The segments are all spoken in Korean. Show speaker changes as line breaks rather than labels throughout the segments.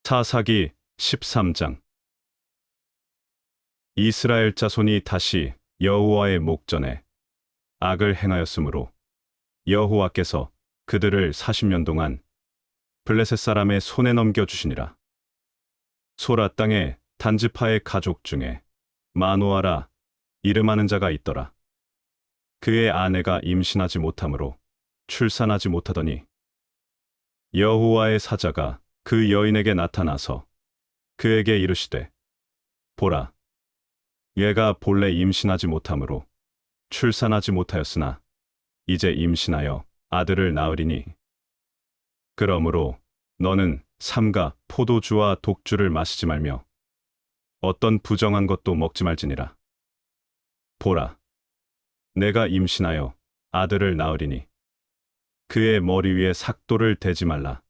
사사기 13장. 이스라엘 자손이 다시 여호와의 목전에 악을 행하였으므로 여호와께서 그들을 40년 동안 블레셋 사람의 손에 넘겨 주시니라. 소라 땅에 단지파의 가족 중에 마노아라 이름하는 자가 있더라. 그의 아내가 임신하지 못하므로 출산하지 못하더니 여호와의 사자가 그 여인에게 나타나서 그에게 이르시되, 보라, 얘가 본래 임신하지 못하므로 출산하지 못하였으나 이제 임신하여 아들을 낳으리니, 그러므로 너는 삼가 포도주와 독주를 마시지 말며 어떤 부정한 것도 먹지 말지니라. 보라, 내가 임신하여 아들을 낳으리니 그의 머리 위에 삭도를 대지 말라.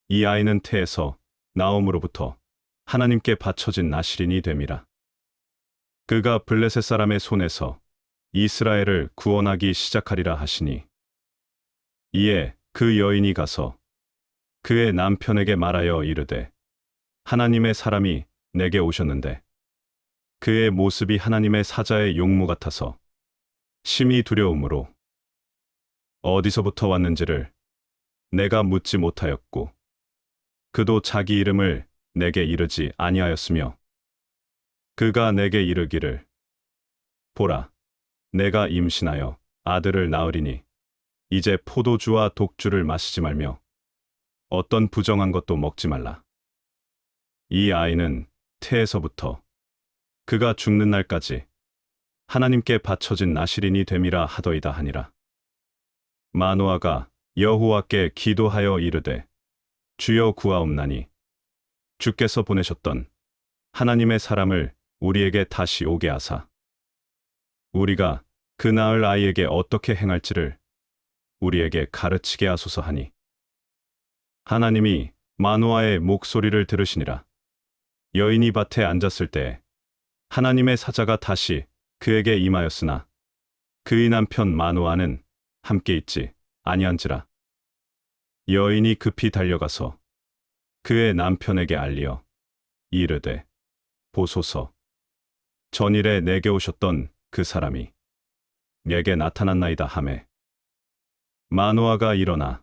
이 아이는 태에서 나옴으로부터 하나님께 바쳐진 나실인이 됨이라. 그가 블레셋 사람의 손에서 이스라엘을 구원하기 시작하리라 하시니, 이에 그 여인이 가서 그의 남편에게 말하여 이르되, 하나님의 사람이 내게 오셨는데 그의 모습이 하나님의 사자의 용모 같아서 심히 두려움으로 어디서부터 왔는지를 내가 묻지 못하였고, 그도 자기 이름을 내게 이르지 아니하였으며, 그가 내게 이르기를, 보라, 내가 임신하여 아들을 낳으리니 이제 포도주와 독주를 마시지 말며 어떤 부정한 것도 먹지 말라. 이 아이는 태에서부터 그가 죽는 날까지 하나님께 바쳐진 나실인이 됨이라 하더이다 하니라. 마노아가 여호와께 기도하여 이르되, 주여 구하옵나니 주께서 보내셨던 하나님의 사람을 우리에게 다시 오게 하사 우리가 그 낳을 아이에게 어떻게 행할지를 우리에게 가르치게 하소서 하니, 하나님이 마노아의 목소리를 들으시니라. 여인이 밭에 앉았을 때 하나님의 사자가 다시 그에게 임하였으나 그의 남편 마노아는 함께 있지 아니한지라. 여인이 급히 달려가서 그의 남편에게 알리어 이르되, 보소서, 전일에 내게 오셨던 그 사람이 내게 나타났나이다 하매, 마노아가 일어나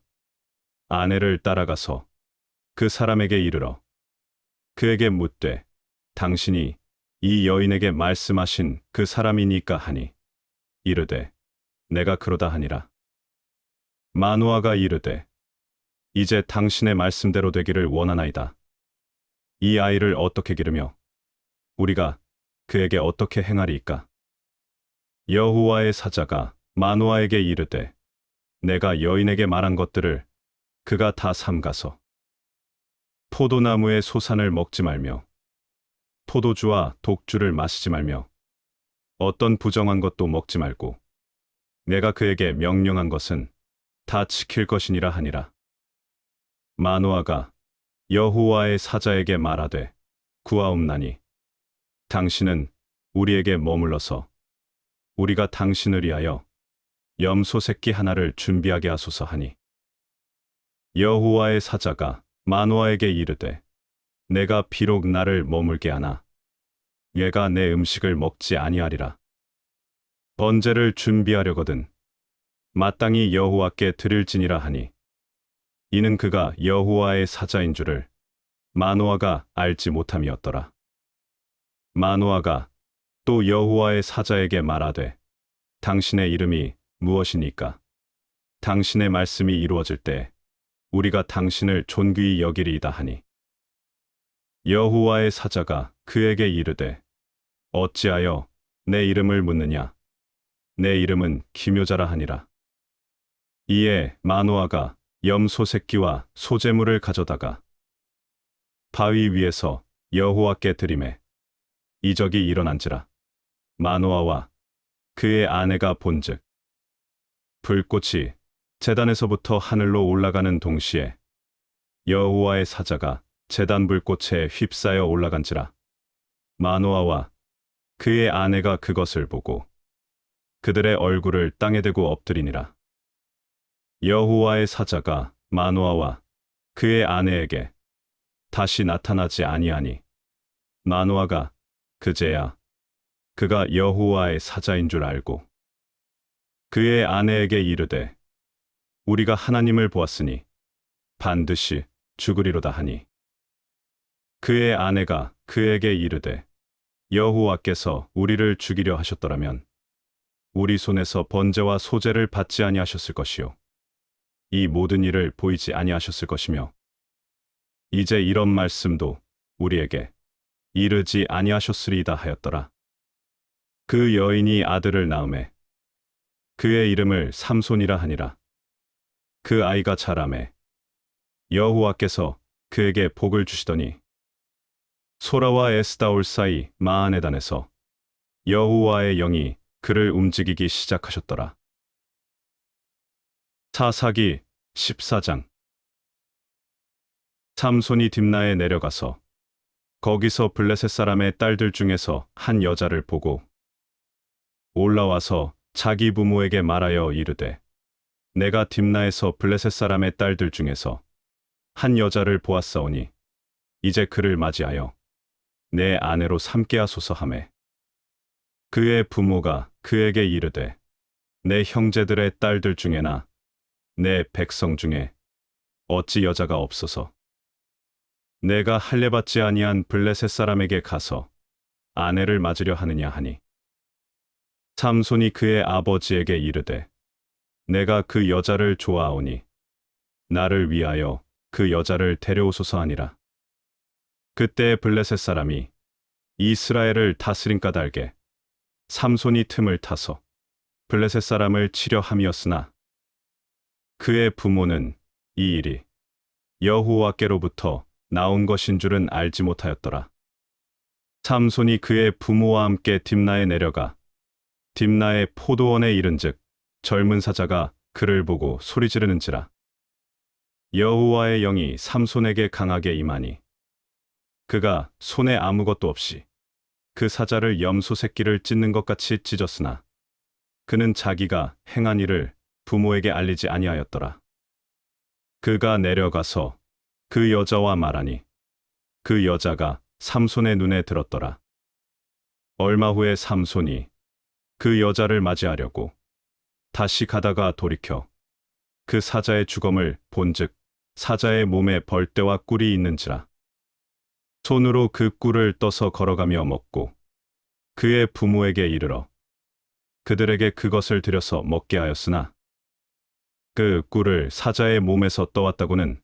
아내를 따라가서 그 사람에게 이르러 그에게 묻되, 당신이 이 여인에게 말씀하신 그 사람이니까 하니, 이르되, 내가 그러다 하니라. 마노아가 이르되, 이제 당신의 말씀대로 되기를 원하나이다. 이 아이를 어떻게 기르며 우리가 그에게 어떻게 행하리이까? 여호와의 사자가 마노아에게 이르되, 내가 여인에게 말한 것들을 그가 다 삼가서 포도나무의 소산을 먹지 말며 포도주와 독주를 마시지 말며 어떤 부정한 것도 먹지 말고 내가 그에게 명령한 것은 다 지킬 것이니라 하니라. 마노아가 여호와의 사자에게 말하되, 구하옵나니 당신은 우리에게 머물러서 우리가 당신을 위하여 염소 새끼 하나를 준비하게 하소서 하니, 여호와의 사자가 마노아에게 이르되, 내가 비록 나를 머물게 하나 얘가 내 음식을 먹지 아니하리라. 번제를 준비하려거든 마땅히 여호와께 드릴지니라 하니, 이는 그가 여호와의 사자인 줄을 마노아가 알지 못함이었더라. 마노아가 또 여호와의 사자에게 말하되, 당신의 이름이 무엇이니까? 당신의 말씀이 이루어질 때 우리가 당신을 존귀히 여기리이다 하니, 여호와의 사자가 그에게 이르되, 어찌하여 내 이름을 묻느냐? 내 이름은 기묘자라 하니라. 이에 마노아가 염소 새끼와 소제물을 가져다가 바위 위에서 여호와께 드리매 이적이 일어난지라. 마노아와 그의 아내가 본즉 불꽃이 제단에서부터 하늘로 올라가는 동시에 여호와의 사자가 제단 불꽃에 휩싸여 올라간지라. 마노아와 그의 아내가 그것을 보고 그들의 얼굴을 땅에 대고 엎드리니라. 여호와의 사자가 마노아와 그의 아내에게 다시 나타나지 아니하니 마노아가 그제야 그가 여호와의 사자인 줄 알고 그의 아내에게 이르되 우리가 하나님을 보았으니 반드시 죽으리로다 하니 그의 아내가 그에게 이르되 여호와께서 우리를 죽이려 하셨더라면 우리 손에서 번제와 소제를 받지 아니하셨을 것이요 이 모든 일을 보이지 아니하셨을 것이며 이제 이런 말씀도 우리에게 이르지 아니하셨으리이다 하였더라. 그 여인이 아들을 낳음에 그의 이름을 삼손이라 하니라. 그 아이가 자라매 여호와께서 그에게 복을 주시더니 소라와 에스다올 사이 마하네단에서 여호와의 영이 그를 움직이기 시작하셨더라. 사사기 14장. 삼손이 딥나에 내려가서 거기서 블레셋 사람의 딸들 중에서 한 여자를 보고 올라와서 자기 부모에게 말하여 이르되 내가 딥나에서 블레셋 사람의 딸들 중에서 한 여자를 보았사오니 이제 그를 맞이하여 내 아내로 삼게 하소서 하매 그의 부모가 그에게 이르되 내 형제들의 딸들 중에나 내 백성 중에 어찌 여자가 없어서 내가 할례받지 아니한 블레셋 사람에게 가서 아내를 맞으려 하느냐 하니 삼손이 그의 아버지에게 이르되 내가 그 여자를 좋아하오니 나를 위하여 그 여자를 데려오소서 하니라. 그때 블레셋 사람이 이스라엘을 다스린 까닭에 삼손이 틈을 타서 블레셋 사람을 치려 함이었으나 그의 부모는 이 일이 여호와께로부터 나온 것인 줄은 알지 못하였더라. 삼손이 그의 부모와 함께 딥나에 내려가 딥나의 포도원에 이른즉 젊은 사자가 그를 보고 소리 지르는지라. 여호와의 영이 삼손에게 강하게 임하니 그가 손에 아무것도 없이 그 사자를 염소 새끼를 찢는 것 같이 찢었으나 그는 자기가 행한 일을 부모에게 알리지 아니하였더라. 그가 내려가서 그 여자와 말하니 그 여자가 삼손의 눈에 들었더라. 얼마 후에 삼손이 그 여자를 맞이하려고 다시 가다가 돌이켜 그 사자의 주검을 본즉 사자의 몸에 벌떼와 꿀이 있는지라. 손으로 그 꿀을 떠서 걸어가며 먹고 그의 부모에게 이르러 그들에게 그것을 들여서 먹게 하였으나 그 꿀을 사자의 몸에서 떠왔다고는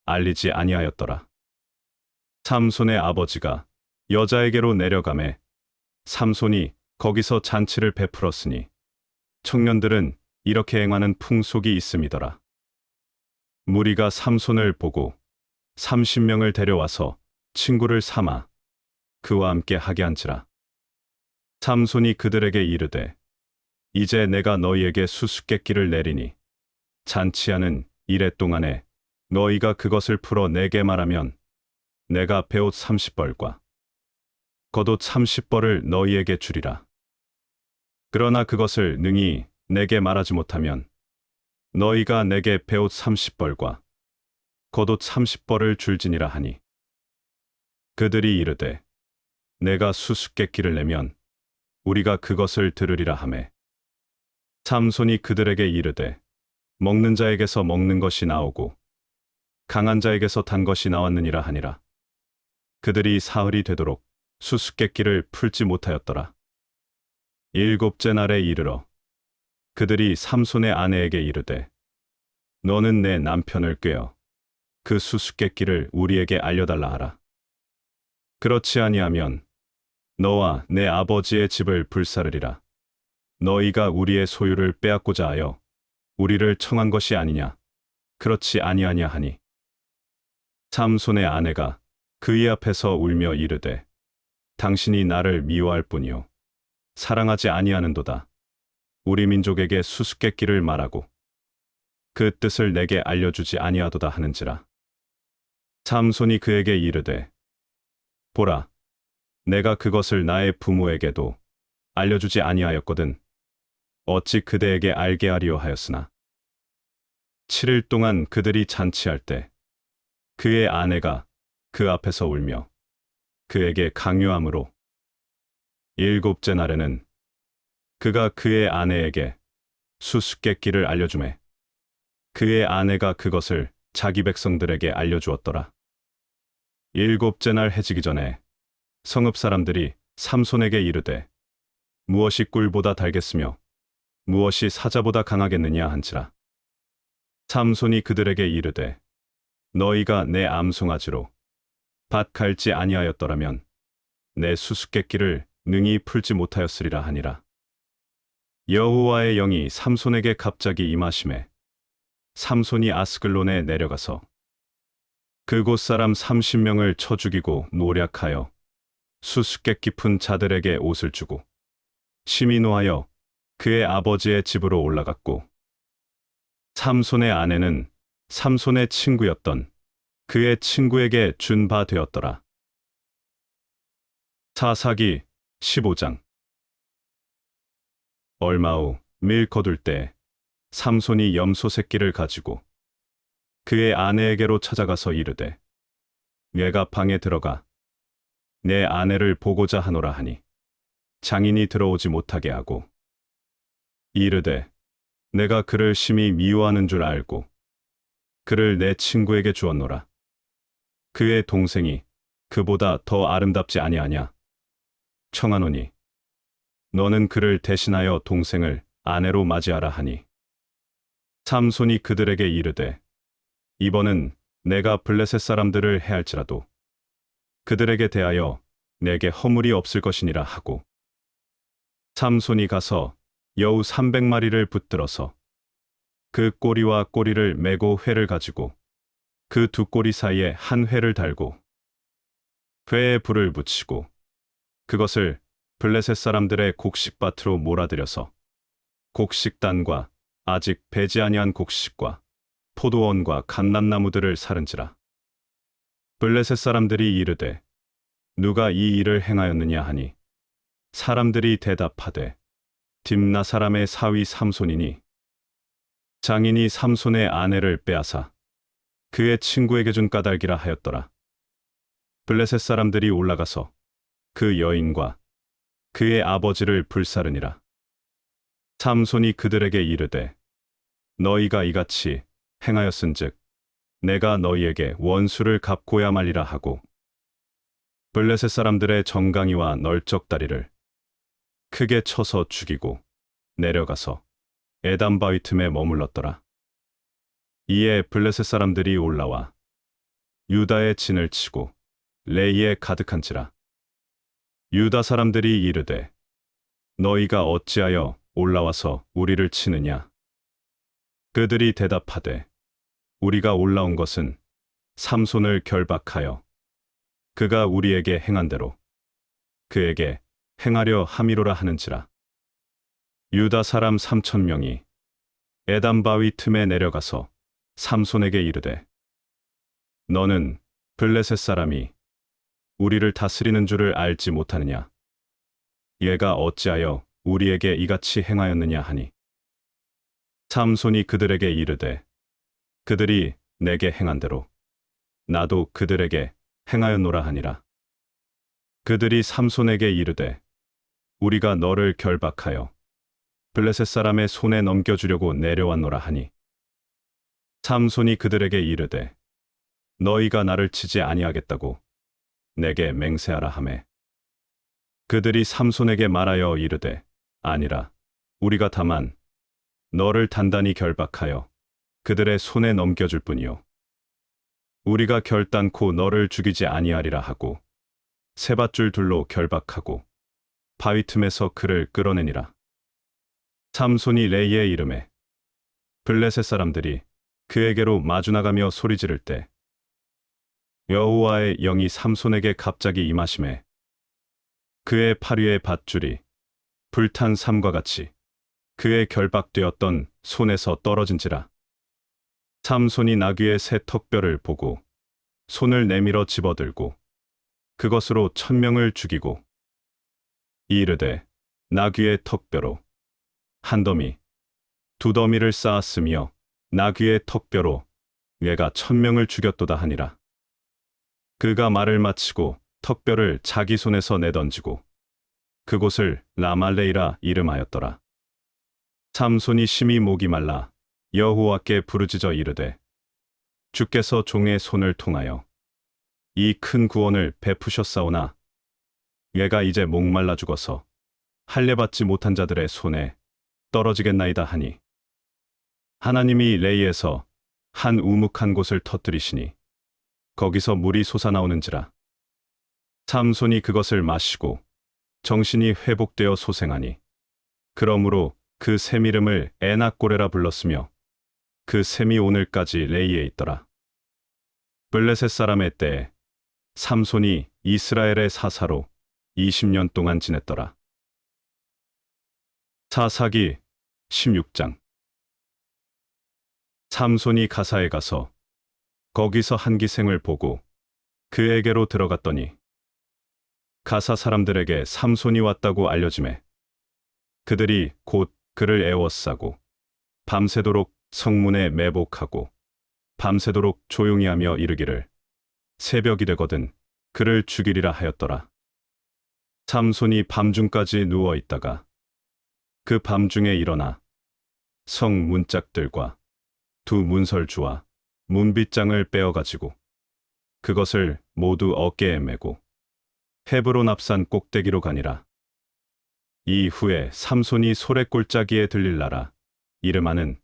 알리지 아니하였더라. 삼손의 아버지가 여자에게로 내려가매 삼손이 거기서 잔치를 베풀었으니 청년들은 이렇게 행하는 풍속이 있음이더라. 무리가 삼손을 보고 30명을 데려와서 친구를 삼아 그와 함께 하게 한지라. 삼손이 그들에게 이르되 이제 내가 너희에게 수수께끼를 내리니 잔치하는 이래 동안에 너희가 그것을 풀어 내게 말하면 내가 베옷 30벌과 겉옷 30벌을 너희에게 주리라. 그러나 그것을 능히 내게 말하지 못하면 너희가 내게 베옷 30벌과 겉옷 30벌을 줄지니라 하니 그들이 이르되 내가 수수께끼를 내면 우리가 그것을 들으리라 하매 삼손이 그들에게 이르되 먹는 자에게서 먹는 것이 나오고 강한 자에게서 단 것이 나왔느니라 하니라. 그들이 사흘이 되도록 수수께끼를 풀지 못하였더라. 일곱째 날에 이르러 그들이 삼손의 아내에게 이르되 너는 내 남편을 꾀어 그 수수께끼를 우리에게 알려달라 하라. 그렇지 아니하면 너와 내 아버지의 집을 불사르리라. 너희가 우리의 소유를 빼앗고자 하여 우리를 청한 것이 아니냐. 그렇지 아니하냐 하니 삼손의 아내가 그의 앞에서 울며 이르되 당신이 나를 미워할 뿐이요 사랑하지 아니하는도다. 우리 민족에게 수수께끼를 말하고 그 뜻을 내게 알려주지 아니하도다 하는지라. 삼손이 그에게 이르되 보라, 내가 그것을 나의 부모에게도 알려주지 아니하였거든. 어찌 그대에게 알게 하리요 하였으나 7일 동안 그들이 잔치할 때 그의 아내가 그 앞에서 울며 그에게 강요함으로 일곱째 날에는 그가 그의 아내에게 수수께끼를 알려주매 그의 아내가 그것을 자기 백성들에게 알려주었더라. 일곱째 날 해지기 전에 성읍 사람들이 삼손에게 이르되 무엇이 꿀보다 달겠으며 무엇이 사자보다 강하겠느냐 한지라. 삼손이 그들에게 이르되 너희가 내 암송아지로 밭 갈지 아니하였더라면 내 수수께끼를 능히 풀지 못하였으리라 하니라. 여호와의 영이 삼손에게 갑자기 임하심에 삼손이 아스글론에 내려가서 그곳 사람 30명을 쳐 죽이고 노략하여 수수께끼 푼 자들에게 옷을 주고 심히 노하여 그의 아버지의 집으로 올라갔고 삼손의 아내는 삼손의 친구였던 그의 친구에게 준 바 되었더라. 사사기 15장. 얼마 후 밀 거둘 때 삼손이 염소 새끼를 가지고 그의 아내에게로 찾아가서 이르되 내가 방에 들어가 내 아내를 보고자 하노라 하니 장인이 들어오지 못하게 하고 이르되 내가 그를 심히 미워하는 줄 알고 그를 내 친구에게 주었노라. 그의 동생이 그보다 더 아름답지 아니하냐? 청하노니 너는 그를 대신하여 동생을 아내로 맞이하라 하니 삼손이 그들에게 이르되 이번은 내가 블레셋 사람들을 해할지라도 그들에게 대하여 내게 허물이 없을 것이니라 하고 삼손이 가서 여우 300마리를 붙들어서 그 꼬리와 꼬리를 메고 회를 가지고 그 두 꼬리 사이에 한 회를 달고 회에 불을 붙이고 그것을 블레셋 사람들의 곡식밭으로 몰아들여서 곡식단과 아직 배지 아니한 곡식과 포도원과 갓낫나무들을 사른지라. 블레셋 사람들이 이르되 누가 이 일을 행하였느냐 하니 사람들이 대답하되 딥나 사람의 사위 삼손이니 장인이 삼손의 아내를 빼앗아 그의 친구에게 준 까닭이라 하였더라. 블레셋 사람들이 올라가서 그 여인과 그의 아버지를 불사르니라. 삼손이 그들에게 이르되 너희가 이같이 행하였은즉 내가 너희에게 원수를 갚고야 말리라 하고 블레셋 사람들의 정강이와 널쩍다리를 크게 쳐서 죽이고 내려가서 에담 바위 틈에 머물렀더라. 이에 블레셋 사람들이 올라와 유다의 진을 치고 레이에 가득한지라. 유다 사람들이 이르되 너희가 어찌하여 올라와서 우리를 치느냐? 그들이 대답하되 우리가 올라온 것은 삼손을 결박하여 그가 우리에게 행한 대로 그에게 행하려 함이로라 하는지라. 유다 사람 3,000명이 에담 바위 틈에 내려가서 삼손에게 이르되 너는 블레셋 사람이 우리를 다스리는 줄을 알지 못하느냐? 얘가 어찌하여 우리에게 이같이 행하였느냐 하니 삼손이 그들에게 이르되 그들이 내게 행한 대로 나도 그들에게 행하였노라 하니라. 그들이 삼손에게 이르되 우리가 너를 결박하여 블레셋 사람의 손에 넘겨주려고 내려왔노라 하니 삼손이 그들에게 이르되 너희가 나를 치지 아니하겠다고 내게 맹세하라 하매 그들이 삼손에게 말하여 이르되 아니라 우리가 다만 너를 단단히 결박하여 그들의 손에 넘겨줄 뿐이요 우리가 결단코 너를 죽이지 아니하리라 하고 세밧줄 둘로 결박하고 바위 틈에서 그를 끌어내니라. 삼손이 레이에 이르매 블레셋 사람들이 그에게로 마주나가며 소리 지를 때 여호와의 영이 삼손에게 갑자기 임하심에 그의 팔 위의 밧줄이 불탄 삼과 같이 그의 결박되었던 손에서 떨어진지라. 삼손이 나귀의 새 턱뼈를 보고 손을 내밀어 집어들고 그것으로 1,000명을 죽이고 이르되 나귀의 턱뼈로 한 더미, 두 더미를 쌓았으며 나귀의 턱뼈로 얘가 1,000명을 죽였도다 하니라. 그가 말을 마치고 턱뼈를 자기 손에서 내던지고 그곳을 라말레이라 이름하였더라. 삼손이 심히 목이 말라 여호와께 부르짖어 이르되 주께서 종의 손을 통하여 이 큰 구원을 베푸셨사오나 얘가 이제 목말라 죽어서 할례 받지 못한 자들의 손에 떨어지겠나이다 하니 하나님이 레이에서 한 우묵한 곳을 터뜨리시니 거기서 물이 솟아나오는지라. 삼손이 그것을 마시고 정신이 회복되어 소생하니 그러므로 그 샘 이름을 에낙고레라 불렀으며 그 샘이 오늘까지 레이에 있더라. 블레셋 사람의 때에 삼손이 이스라엘의 사사로 20년 동안 지냈더라. 사사기 16장. 삼손이 가사에 가서 거기서 한 기생을 보고 그에게로 들어갔더니 가사 사람들에게 삼손이 왔다고 알려지매 그들이 곧 그를 애워싸고 밤새도록 성문에 매복하고 밤새도록 조용히 하며 이르기를 새벽이 되거든 그를 죽이리라 하였더라. 삼손이 밤중까지 누워 있다가 그 밤중에 일어나 성 문짝들과 두 문설주와 문빗장을 빼어가지고 그것을 모두 어깨에 메고 헤브론 앞산 꼭대기로 가니라. 이후에 삼손이 소래골짜기에 들릴라라 이름하는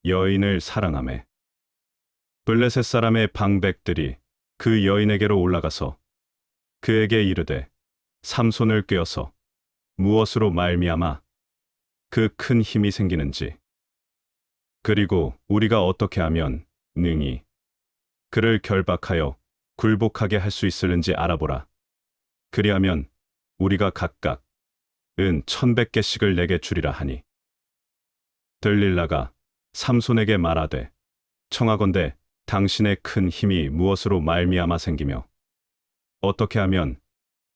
여인을 사랑하매 블레셋 사람의 방백들이 그 여인에게로 올라가서 그에게 이르되 삼손을 꿰어서 무엇으로 말미암아 그 큰 힘이 생기는지 그리고 우리가 어떻게 하면 능히 그를 결박하여 굴복하게 할 수 있을는지 알아보라. 그리하면 우리가 각각 은 1,100개씩을 내게 주리라 하니 들릴라가 삼손에게 말하되 청하건대 당신의 큰 힘이 무엇으로 말미암아 생기며 어떻게 하면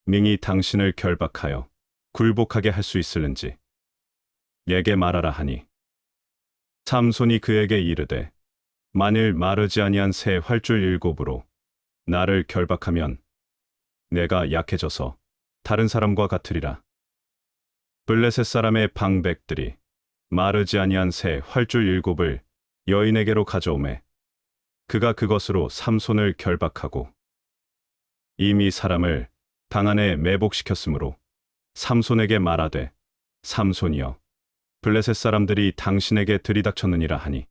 능히 당신을 결박하여 굴복하게 할 수 있을는지 내게 말하라 하니 삼손이 그에게 이르되 만일 마르지 아니한 새 활줄 7으로 나를 결박하면 내가 약해져서 다른 사람과 같으리라. 블레셋 사람의 방백들이 마르지 아니한 새 활줄 7을 여인에게로 가져오매 그가 그것으로 삼손을 결박하고 이미 사람을 방 안에 매복시켰으므로 삼손에게 말하되 삼손이여 블레셋 사람들이 당신에게 들이닥쳤느니라 하니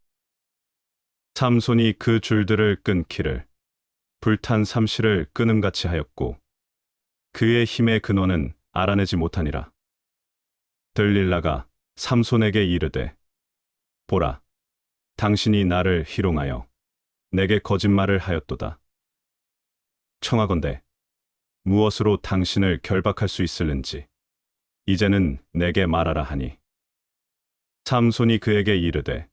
삼손이 그 줄들을 끊기를 불탄 삼시를 끊음같이 하였고 그의 힘의 근원은 알아내지 못하니라. 들릴라가 삼손에게 이르되 보라 당신이 나를 희롱하여 내게 거짓말을 하였도다. 청하건대 무엇으로 당신을 결박할 수 있을는지 이제는 내게 말하라 하니 삼손이 그에게 이르되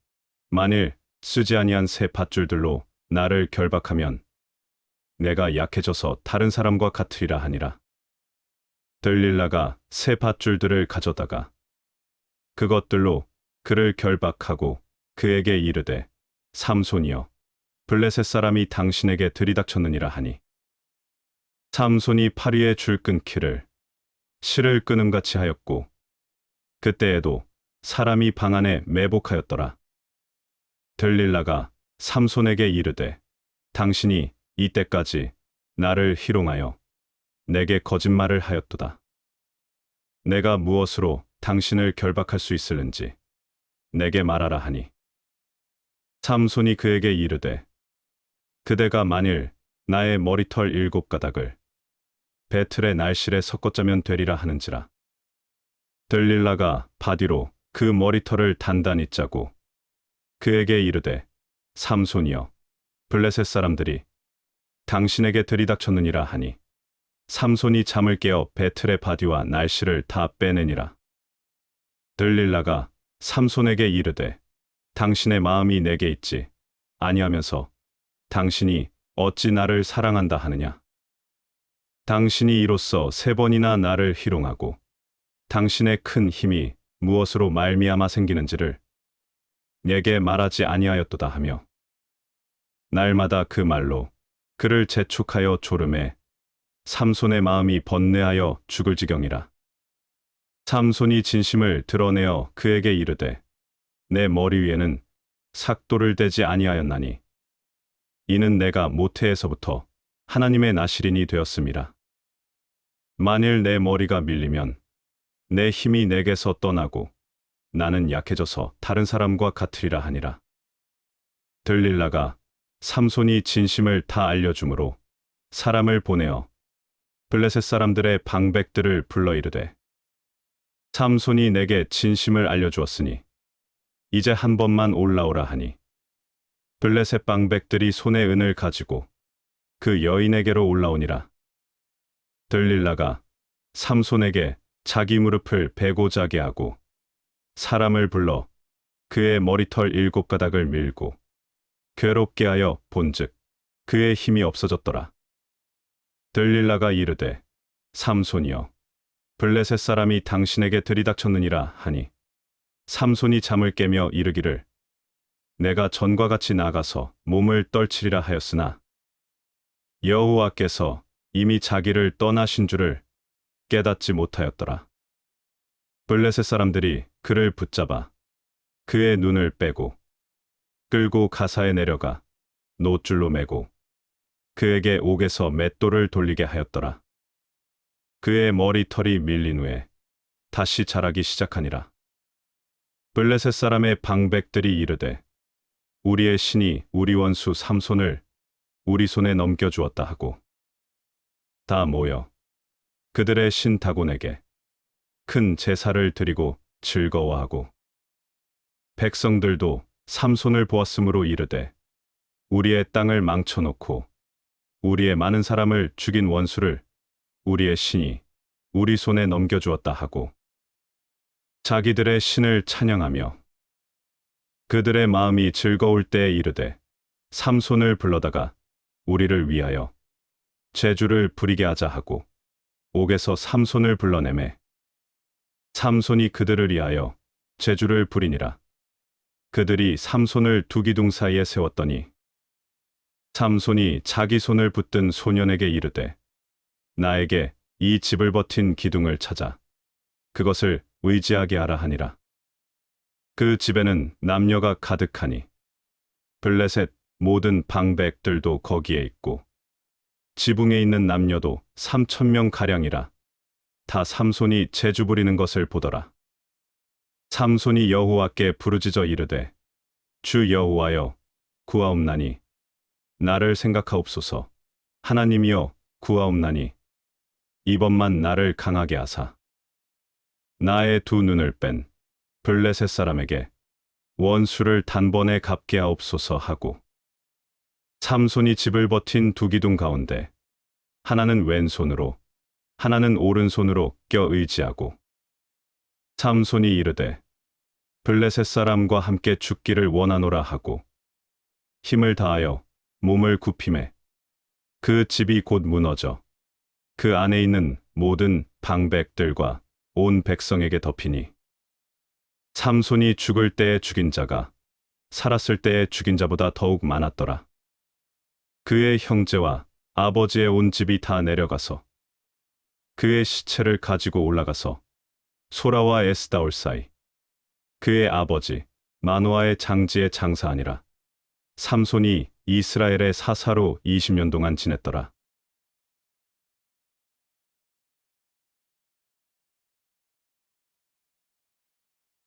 만일 쓰지 아니한 새 밧줄들로 나를 결박하면 내가 약해져서 다른 사람과 같으리라 하니라. 들릴라가 새 밧줄들을 가져다가 그것들로 그를 결박하고 그에게 이르되 삼손이여 블레셋 사람이 당신에게 들이닥쳤느니라 하니 삼손이 팔 위에 줄 끊기를 실을 끊음같이 하였고 그때에도 사람이 방 안에 매복하였더라. 들릴라가 삼손에게 이르되 당신이 이때까지 나를 희롱하여 내게 거짓말을 하였도다. 내가 무엇으로 당신을 결박할 수 있을는지 내게 말하라 하니 삼손이 그에게 이르되 그대가 만일 나의 머리털 7가닥을 배틀의 날실에 섞어짜면 되리라 하는지라. 들릴라가 바디로 그 머리털을 단단히 짜고 그에게 이르되 삼손이여 블레셋 사람들이 당신에게 들이닥쳤느니라 하니 삼손이 잠을 깨어 배틀의 바디와 날실을 다 빼내니라. 들릴라가 삼손에게 이르되 당신의 마음이 내게 있지 아니하면서 당신이 어찌 나를 사랑한다 하느냐. 당신이 이로써 3번이나 나를 희롱하고 당신의 큰 힘이 무엇으로 말미암아 생기는지를 내게 말하지 아니하였도다 하며 날마다 그 말로 그를 재촉하여 조름해 삼손의 마음이 번뇌하여 죽을 지경이라. 삼손이 진심을 드러내어 그에게 이르되 내 머리 위에는 삭도를 대지 아니하였나니 이는 내가 모태에서부터 하나님의 나실인이 되었음이라. 만일 내 머리가 밀리면 내 힘이 내게서 떠나고 나는 약해져서 다른 사람과 같으리라 하니라. 들릴라가 삼손이 진심을 다 알려주므로 사람을 보내어 블레셋 사람들의 방백들을 불러 이르되 삼손이 내게 진심을 알려주었으니 이제 한 번만 올라오라 하니 블레셋 방백들이 손에 은을 가지고 그 여인에게로 올라오니라. 들릴라가 삼손에게 자기 무릎을 베고 자게 하고 사람을 불러 그의 머리털 7가닥을 밀고 괴롭게 하여 본즉 그의 힘이 없어졌더라. 들릴라가 이르되 삼손이여 블레셋 사람이 당신에게 들이닥쳤느니라 하니 삼손이 잠을 깨며 이르기를 내가 전과 같이 나가서 몸을 떨치리라 하였으나 여호와께서 이미 자기를 떠나신 줄을 깨닫지 못하였더라. 블레셋 사람들이 그를 붙잡아 그의 눈을 빼고 끌고 가사에 내려가 노줄로 매고 그에게 옥에서 맷돌을 돌리게 하였더라. 그의 머리털이 밀린 후에 다시 자라기 시작하니라. 블레셋 사람의 방백들이 이르되 우리의 신이 우리 원수 삼손을 우리 손에 넘겨주었다 하고 다 모여 그들의 신 다곤에게 큰 제사를 드리고 즐거워하고 백성들도 삼손을 보았으므로 이르되 우리의 땅을 망쳐놓고 우리의 많은 사람을 죽인 원수를 우리의 신이 우리 손에 넘겨주었다 하고 자기들의 신을 찬양하며 그들의 마음이 즐거울 때에 이르되 삼손을 불러다가 우리를 위하여 제주를 부리게 하자 하고 옥에서 삼손을 불러내매 삼손이 그들을 위하여 제주를 부리니라. 그들이 삼손을 두 기둥 사이에 세웠더니 삼손이 자기 손을 붙든 소년에게 이르되 나에게 이 집을 버틴 기둥을 찾아 그것을 의지하게 하라 하니라. 그 집에는 남녀가 가득하니 블레셋 모든 방백들도 거기에 있고 지붕에 있는 남녀도 3,000명 가량이라. 다 삼손이 제주 부리는 것을 보더라. 삼손이 여호와께 부르짖어 이르되 주 여호와여 구하옵나니 나를 생각하옵소서. 하나님이여 구하옵나니 이번만 나를 강하게 하사 나의 두 눈을 뺀 블레셋 사람에게 원수를 단번에 갚게 하옵소서 하고 삼손이 집을 버틴 두 기둥 가운데 하나는 왼손으로 하나는 오른손으로 껴 의지하고 삼손이 이르되 블레셋 사람과 함께 죽기를 원하노라 하고 힘을 다하여 몸을 굽히매 그 집이 곧 무너져 그 안에 있는 모든 방백들과 온 백성에게 덮이니 삼손이 죽을 때에 죽인 자가 살았을 때에 죽인 자보다 더욱 많았더라. 그의 형제와 아버지의 온 집이 다 내려가서 그의 시체를 가지고 올라가서 소라와 에스다올 사이 그의 아버지 마노아의 장지에 장사하니라. 삼손이 이스라엘의 사사로 20년 동안 지냈더라.